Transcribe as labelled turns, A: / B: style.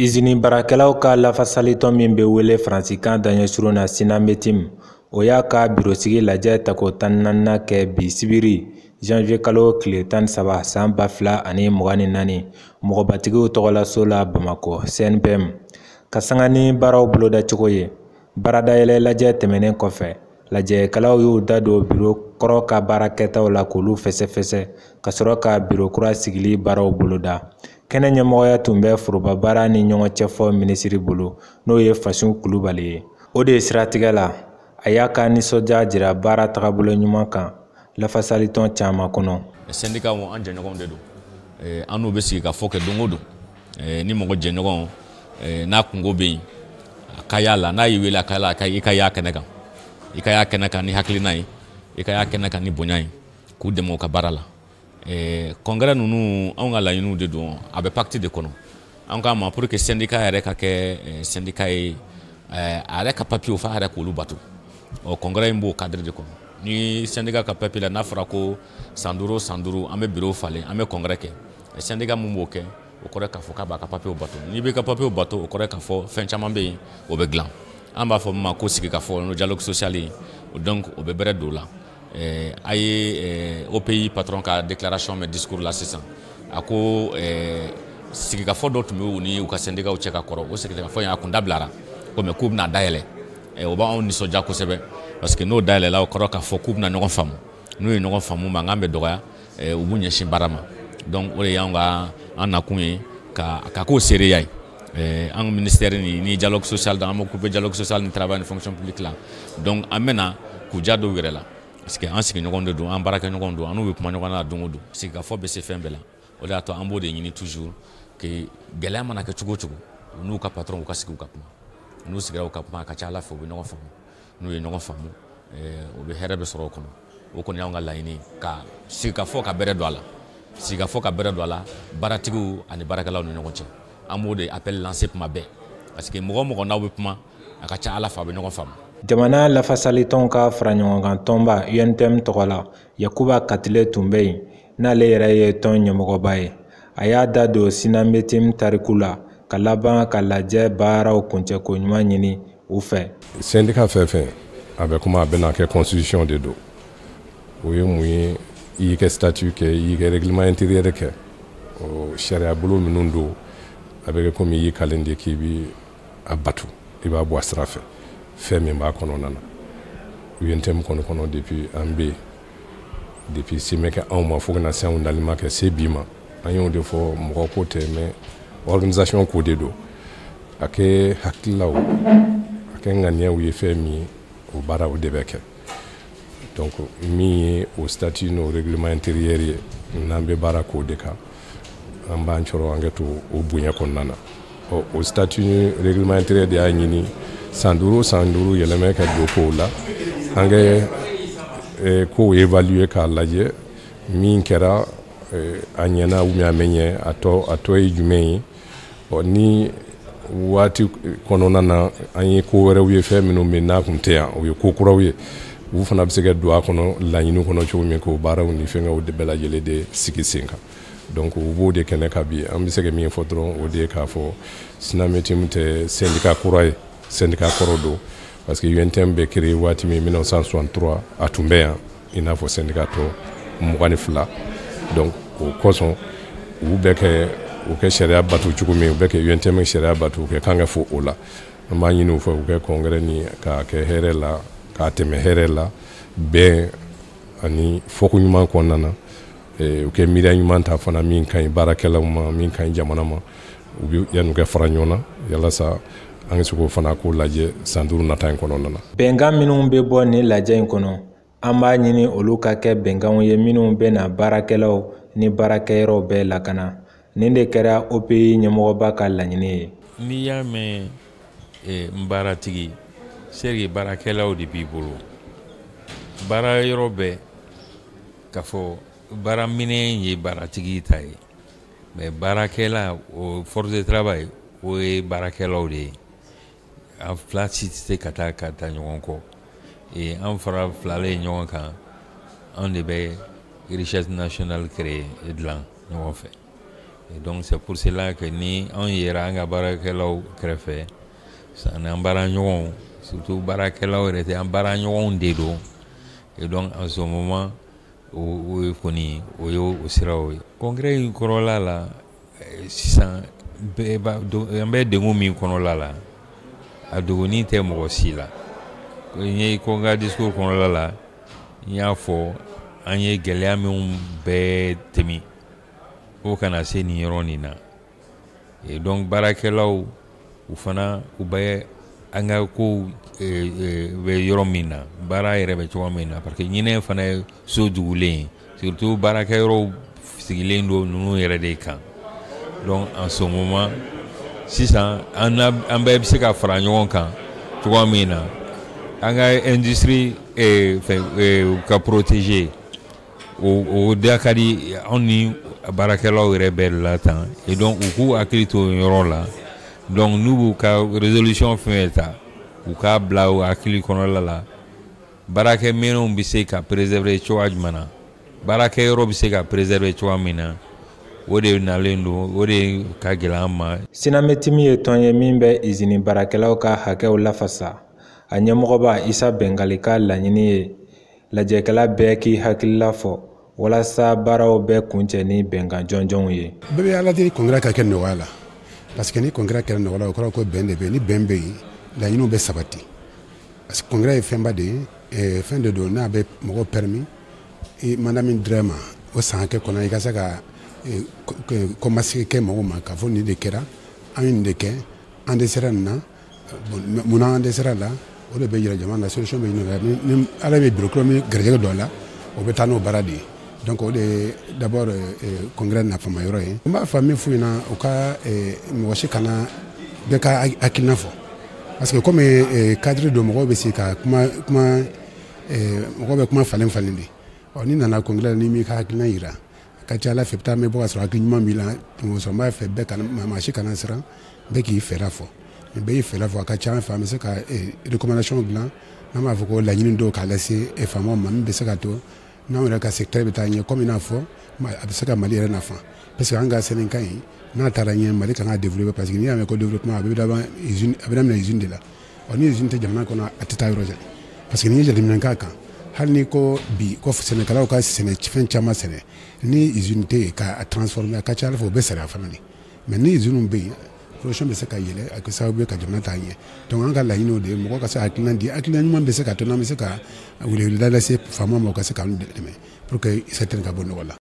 A: Izini baarakɛlaw ka lafasalitɔn min bɛ wele Faransikan daɲɛsurun na Sinametim o y'a ka birosigi lajɛ tako 14 kɛ bi sibiri janvier kalo tile 13 san 2024 mɔgɔbatigiw tɔgɔlaso la Bamakɔ CNPM ka sanga ni baaraw boloda cogo ye. Baaradayɛlɛ lajɛ tɛmɛnen kɔfɛ lajɛkɛlaw y'u da don biro kɔrɔ ka baarakɛtaw la k'olu fɛsɛfɛsɛ ka sɔrɔ ka biro kura sigili baaraw boloda. Kɛnɛ ɲɛmɔgɔya tun bɛ foroba baara ni ɲɔgɔn cɛ fɔ minisiri bolo n'o ye Fasun Kulubali ye. O de siratigɛ la a y'a ka nisɔndiya jira baara tagabolo ɲuman kan lafasalitɔn caman kɔnɔ.
B: Syndicat an jɛɲɔgɔnw de don an n'u bɛ sigi ka fɔ kɛ don o don ni mɔgɔ jɛɲɔgɔn n'a kungo bɛ yen a ka y'a la n'a y'i wele a ka y'a la i ka y'a kɛnɛ kan i ka y'a kɛnɛ kan ni hakilina ye i ka y'a kɛnɛ kan ni bonya ye k'u dɛmɛ u ka baara la. Congrès ninnu anw ka laɲiniw de don a bɛ pacte de kɔnɔ an k'a ma pour que syndicat yɛrɛ ka kɛ syndicat ye a yɛrɛ ka papier f'a yɛrɛ k'olu bato congrès in b'o cadre de kɔnɔ ni syndicat ka papier la n'a fɔra ko san 5 o san 5 an bɛ bureau falen an bɛ congrès kɛ syndicat mun b'o kɛ o kɔrɔ k'a fɔ k'a b'a ka papier bato n'i b'i ka papier bato o kɔrɔ k'a fɔ fɛn caman bɛ yen o bɛ dilan an b'a fɔ min ma ko sigi ka fɔ no dialogue social donc o bɛ bɛrɛ don o la. A ye OPI patron ka déclaration mais discours la sisan a ko sigikafɔ dɔ tun bɛ u ni u ka syndicat cɛ ka kɔrɔ o sigikafɔ in a kun dabilara ko mais k'u bɛna dayɛlɛ o b'anw nisɔndiya kosɛbɛ parce que n'o dayɛlɛla o kɔrɔ k'a fɔ k'u bɛna ɲɔgɔn faamu n'u ye ɲɔgɔn faamu mankan bɛ dɔgɔya u b'u ɲɛsin baara ma donc o de y'anw ka an nakun ye ka k'o seereya ye an ministère ni dialogue social an bɛ occupé dialogue social ni travail ni fonction publique la donc an bɛna k'u ja dɔw yɛrɛ la. Parce que an sigiɲɔgɔn de don an baarakɛɲɔgɔn don an n'u bɛ kuma ɲɔgɔn na don o don sigikafɔ bɛ se fɛn bɛɛ la o de y'a to an b'o de ɲini toujours que gɛlɛya mana kɛ cogo o cogo u n'u ka patron u ka sigi u ka kuma n'u sigira u ka kuma a ka ca Ala fɛ u bɛ ɲɔgɔn faamu n'u ye ɲɔgɔn faamu o bɛ hɛrɛ bɛ sɔrɔ o kɔnɔ o kɔni y'anw ka laɲini ka sigikafɔ ka bɛrɛ don a la sigikafɔ ka bɛrɛ don a la baaratigiw ani baarakɛlaw ni ɲɔgɔn cɛ an b'o de appel lancer kuma bɛɛ parce que mɔgɔ o mɔgɔ n'aw bɛ kuma a ka ca Ala fɛ a bɛ ɲɔgɔn faamu.
A: Jamana lafasalitɔn ka fara ɲɔgɔn kan tɔnba UNTM tɔgɔ la Yakuba Katile tun bɛ yen n'ale yɛrɛ ye tɔn ɲɛmɔgɔba ye a y'a da don Sinametim tariku la ka laban ka lajɛ baaraw kuncɛko ɲuman ɲini u fɛ.
C: Syndicat fɛn fɛn a bɛ kuma a bɛna kɛ constitution de don o ye mun ye i y'i kɛ statut kɛ i y'i kɛ règlement intérieur kɛ o sariya bolo minnu don a bɛ kɛ komi i y'i kalen de k'i bi a batu i b'a bɔ a sira fɛ. Fɛn min b'a kɔnɔna na UNTM kɔnɔ depuis an bɛ depuis se mɛ kɛ anw ma fo kana se anw dali ma kɛ se bi ma an y'o de fɔ mɔgɔ ko tɛ mais organisation ko de don a kɛ hakililaw a kɛ ŋaniyaw ye fɛn min o baaraw de bɛ kɛ donc min ye o statut n'o règlement intérieur ye n'an bɛ baara k'o de kan an b'an cɔrɔ an kɛ to o bonya kɔnɔna na o statut ni règlement intérieur de y'a ɲini san 5 yɛlɛmɛ ka don kow la an kɛ kow évaluer k'a lajɛ min kɛra a ɲɛna ou bien a mɛ ɲɛ a tɔ ye jumɛn ye ni waati kɔnɔna na an ye ko wɛrɛw ye fɛn minnu bɛ n'a kun tɛ yan o ye ko kuraw ye u fana bɛ se ka don a kɔnɔ laɲini kɔnɔ cogo min k'o baaraw ni fɛngɛw de bɛɛ lajɛlen de sigi sen kan donc u b'o de kɛnɛ ka bi an bɛ se ka min fɔ dɔrɔn o de ye k'a fɔ Sinametim tɛ syndicat kura ye syndicat kɔrɔ don parce que UNTM bɛ créé waati min 1963 a tun bɛ yan i n'a fɔ syndicat tɔ 22 donc o kosɔn u bɛ kɛ u kɛ sariya bato cogo min u bɛ kɛ UNTM sariya bato u kɛ kan ka fɔ o la an b'a ɲini u fɛ u kɛ congrès ni k'a kɛ hɛrɛ la k'a tɛmɛ hɛrɛ la bɛn ani fɔko ɲuman kɔnɔna na u kɛ miiriya ɲuman ta fana min ka ɲi baarakɛlaw ma min ka ɲi jamana ma u bɛ yan'u kɛ fara ɲɔgɔn na yalasa an ka se k'o fana k'o lajɛ san 5 nata in kɔnɔna na.
A: Bɛnkan minnu bɛ bɔ nin lajɛ in kɔnɔ an b'a ɲini olu ka kɛ bɛnkanw ye minnu bɛ na baarakɛlaw ni baarakɛyɔrɔ bɛɛ lakana nin de kɛra OPI ɲɛmɔgɔba ka laɲini ye.
D: N'i y'a mɛn n baaratigi Serge baarakɛlaw de b'i bolo baarayɔrɔ bɛɛ k'a fɔ baaraminɛn ye baaratigi ta ye mais baarakɛla o force de travail o ye baarakɛlaw de ye a fila si tɛ se ka taa ɲɔgɔn kɔ et an fara filale ɲɔgɔn kan an de bɛ richesse nationale créer dilan ɲɔgɔn fɛ. Et donc c'est pour cela que ni an yɛrɛ an ka baarakɛlaw kɛrɛfɛ ani an baara ɲɔgɔnw surtout baarakɛlaw yɛrɛ tɛ an baara ɲɔgɔnw de don. Et donc en ce moment o ye kɔni o ye o siraw ye. Congrès in kɔrɔla la sisan an bɛ degun min kɔnɔla la a dogonin tɛ mɔgɔ si la. N ye ko n ka discours kɔnɔla la n y'a fɔ an ye gɛlɛya minnu bɛɛ tɛmɛ o kana se nin yɔrɔ nin na. Et donc baarakɛlaw u fana u bɛ an ka kow bɛ yɔrɔ min na baara yɛrɛ bɛ cogoya min na parce que ɲinɛ fana ye so dugulen surtout baarakɛyɔrɔw sigilen don ninnu yɛrɛ de kan. Donc en ce moment sisan an bɛɛ bɛ se ka fara ɲɔgɔn kan cogoya min na an ka industrie ka protéger o da ka di anw ni baarakɛlaw yɛrɛ bɛɛ la tan. Et donc u k'u hakili to yɔrɔ la. Donc n'u b'u ka résolution fɛn ta u k'a bila u hakili kɔnɔla la baarakɛminɛnw bɛ se ka préserver cogoya jumɛn na baarakɛyɔrɔ bɛ se ka préserver cogoya min na o de nalen don o de ka gɛlɛn an ma.
A: Sinametim ye tɔn ye min bɛ usine baarakɛlaw ka hakɛw lafasa. A ɲɛmɔgɔba Isa Bengali ka laɲini ye lajɛkɛla bɛɛ k'i hakilila fɔ walasa baaraw bɛɛ kuncɛ ni bɛnkan jɔnjɔnw ye.
E: Bɛɛ bɛ ala deli congrès ka kɛ nɔgɔya la parce que ni congrès kɛra nɔgɔya la o kɔrɔ ko bɛn de bɛ yen ni bɛn bɛ yen laɲiniw bɛ sabati parce que congrès ye fɛnba de ye fɛn de don n'a bɛ mɔgɔw permis mandat min dirɛ ma o san hakɛ kɔnɔ i ka se ka kɔmasigi kɛ mɔgɔw ma k'a fɔ nin de kɛra an ye nin de kɛ an de sera nin na munna an de sera la o de bɛ yira jamana na solution bɛ ɲini o la ni ala bɛ bureaucrate min gɛrɛsɛgɛ dɔ la o bɛ taa n'o baara de ye. Donc o de ye d'abord congrès nafama yɔrɔ ye. N b'a fɔ min f'u ɲɛna u ka mɔgɔ si kana bɛɛ ka hakilina fɔ parce que comme cadre don mɔgɔw bɛ se ka kuma mɔgɔw bɛ kuma falen falen de ni nana congrès la ni m'i ka hakilina yira a ka ca ala fɛ i bɛ taa mɛn bɔ ka sɔrɔ hakili ɲuman b'i la n b'a fɛ bɛɛ kana maa si kana siran bɛɛ k'i fɛɛrɛ fɔ ni bɛɛ y'i fɛɛrɛ fɔ a ka ca an fɛ an bɛ se ka recommandation dilan n'an b'a fɔ ko laɲini dɔw k'a lase faamaw ma min bɛ se ka to n'anw yɛrɛ ka secteur bɛ taa ɲɛ comme i n'a fɔ a bɛ se ka Mali yɛrɛ nafa parce que an ka Sénégal in n'a taara ɲɛ Mali kan ka développer parce que n'i y'a mɛn ko développement a bɛ daminɛ usine de la ni usine tɛ jamana kɔnɔ a tɛ taa yɔrɔ jan parce que n'i ye jateminɛ k'a kan hali ni ko bi ko sɛnɛkɛlaw ka sɛnɛ fɛn caman sɛnɛ ni usine tɛ yen k'a transformer a ka ca ala fɛ o bɛ sariya fana de mais ni usine bɛ yen production bɛ se ka yɛlɛ a kɛ sababu ye ka jamana taa ɲɛ donc an ka laɲiniw de ye mɔgɔ ka se hakilina di hakilina ɲuman bɛ se ka to n'an bɛ se ka weleweleda lase faamaw ma u ka se k'an dɛmɛ pour que secteur ka bɔ nɔgɔ la.